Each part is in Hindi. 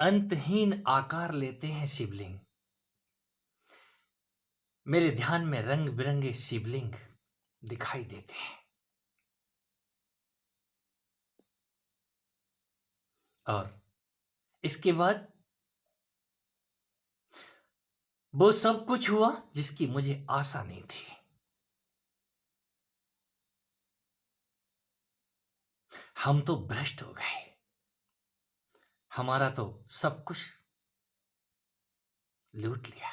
अंतहीन आकार लेते हैं शिवलिंग। मेरे ध्यान में रंग बिरंगे शिवलिंग दिखाई देते हैं। और इसके बाद वो सब कुछ हुआ जिसकी मुझे आशा नहीं थी। हम तो भ्रष्ट हो गए। हमारा तो सब कुछ लूट लिया।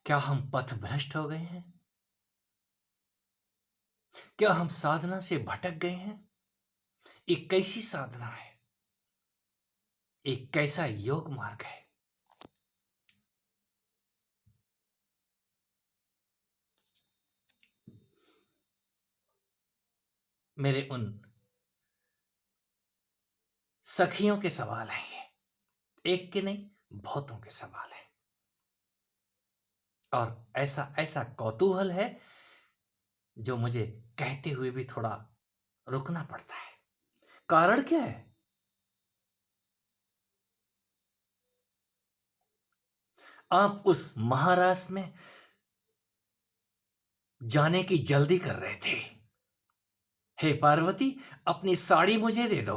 क्या हम पथ भ्रष्ट हो गए हैं? क्या हम साधना से भटक गए हैं? एक कैसी साधना है? एक कैसा योग मार्ग है? मेरे उन सखियों के सवाल हैं ये। एक के नहीं, बहुतों के सवाल हैं। और ऐसा ऐसा कौतूहल है जो मुझे कहते हुए भी थोड़ा रुकना पड़ता है। कारण क्या है? आप उस महाराष्ट्र में जाने की जल्दी कर रहे थे। हे पार्वती, अपनी साड़ी मुझे दे दो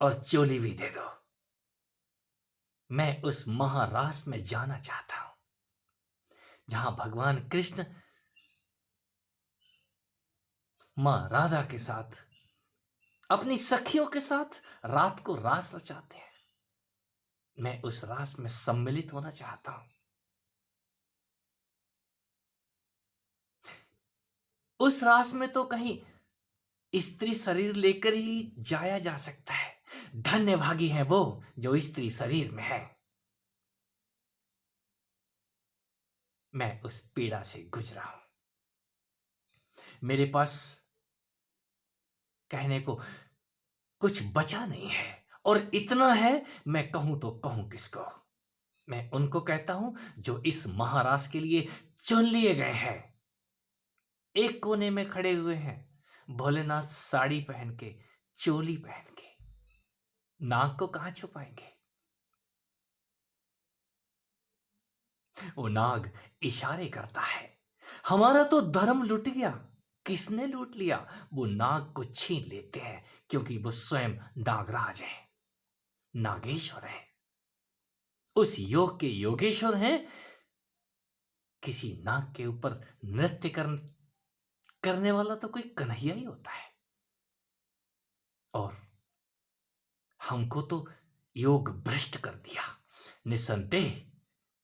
और चोली भी दे दो। मैं उस महाराष्ट्र में जाना चाहता हूं जहां भगवान कृष्ण मां राधा के साथ, अपनी सखियों के साथ रात को रास रचाते हैं। मैं उस रास में सम्मिलित होना चाहता हूं। उस रास में तो कहीं स्त्री शरीर लेकर ही जाया जा सकता है। धन्य भागी है वो जो स्त्री शरीर में है। मैं उस पीड़ा से गुजरा हूं। मेरे पास कहने को कुछ बचा नहीं है। और इतना है, मैं कहूं तो कहूं किसको? मैं उनको कहता हूं जो इस महाराज के लिए चुन लिए गए हैं। एक कोने में खड़े हुए हैं भोलेनाथ, साड़ी पहन के, चोली पहन के। नाक को कहां छुपाएंगे? वो नाग इशारे करता है। हमारा तो धर्म लुट गया। किसने लूट लिया? वो नाग को छीन लेते हैं क्योंकि वो स्वयं नागराज है, नागेश्वर है, उस योग के योगेश्वर हैं। किसी नाग के ऊपर नृत्य करने वाला तो कोई कन्हैया ही होता है। और हमको तो योग भ्रष्ट कर दिया। निसंदेह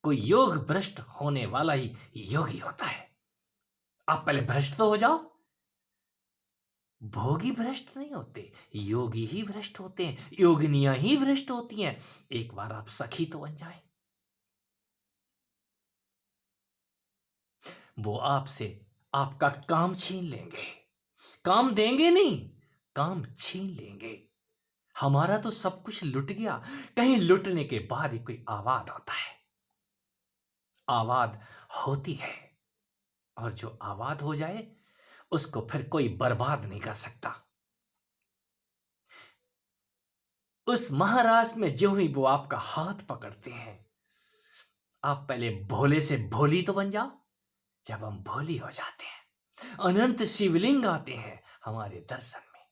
कोई योग भ्रष्ट होने वाला ही योगी होता है। आप पहले भ्रष्ट तो हो जाओ। भोगी भ्रष्ट नहीं होते, योगी ही भ्रष्ट होते हैं, योगिनियां ही भ्रष्ट होती हैं। एक बार आप सखी तो बन जाए। वो आपसे आपका काम छीन लेंगे। काम देंगे नहीं, काम छीन लेंगे। हमारा तो सब कुछ लुट गया। कहीं लुटने के बाद ही कोई आवाज होता है। आवाज होती है। और जो आवाज हो जाए उसको फिर कोई बर्बाद नहीं कर सकता। उस महाराज में जो ही वो आपका हाथ पकड़ते हैं, आप पहले भोले से भोली तो बन जाओ। जब हम भोली हो जाते हैं, अनंत शिवलिंग आते हैं हमारे दर्शन में,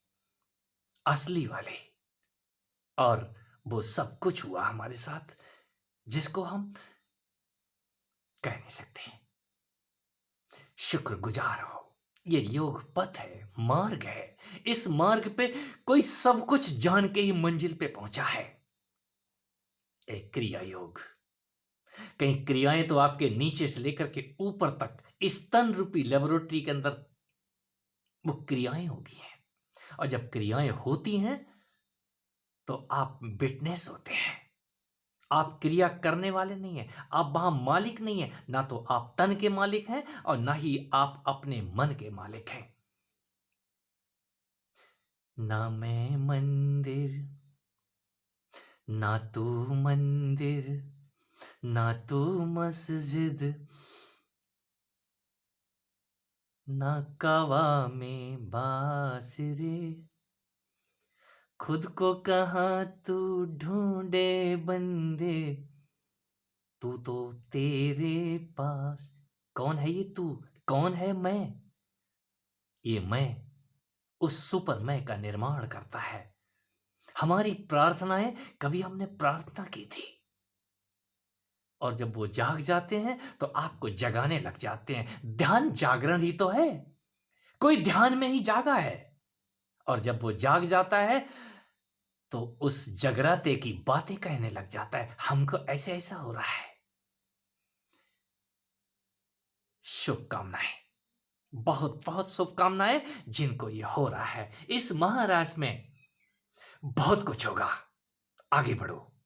असली वाले। और वो सब कुछ हुआ हमारे साथ जिसको हम कह नहीं सकते। शुक्रगुजार हो। ये योग पथ है, मार्ग है। इस मार्ग पे कोई सब कुछ जान के ही मंजिल पे पहुंचा है। एक क्रिया योग। कई क्रियाएं तो आपके नीचे से लेकर के ऊपर तक स्तन रूपी लेबोरेटरी के अंदर वो क्रियाएं होगी हैं। और जब क्रियाएं होती हैं तो आप विटनेस होते हैं। आप क्रिया करने वाले नहीं हैं। आप वहां मालिक नहीं हैं। ना तो आप तन के मालिक हैं और ना ही आप अपने मन के मालिक हैं। ना मैं मंदिर, ना तू मंदिर, ना तू मस्जिद, ना कवा में बासुरी, खुद को कहाँ तू ढूंढे बंदे, तू तो तेरे पास। कौन है ये तू? कौन है मैं? ये मैं उस सुपर मैं का निर्माण करता है। हमारी प्रार्थनाएं, कभी हमने प्रार्थना की थी और जब वो जाग जाते हैं तो आपको जगाने लग जाते हैं। ध्यान जागरण ही तो है। कोई ध्यान में ही जागा है और जब वो जाग जाता है तो उस जगराते की बातें कहने लग जाता है, हमको ऐसे ऐसा हो रहा है। शुभकामनाएं, बहुत बहुत शुभकामनाएं जिनको ये हो रहा है। इस महाराज में बहुत कुछ होगा। आगे बढ़ो।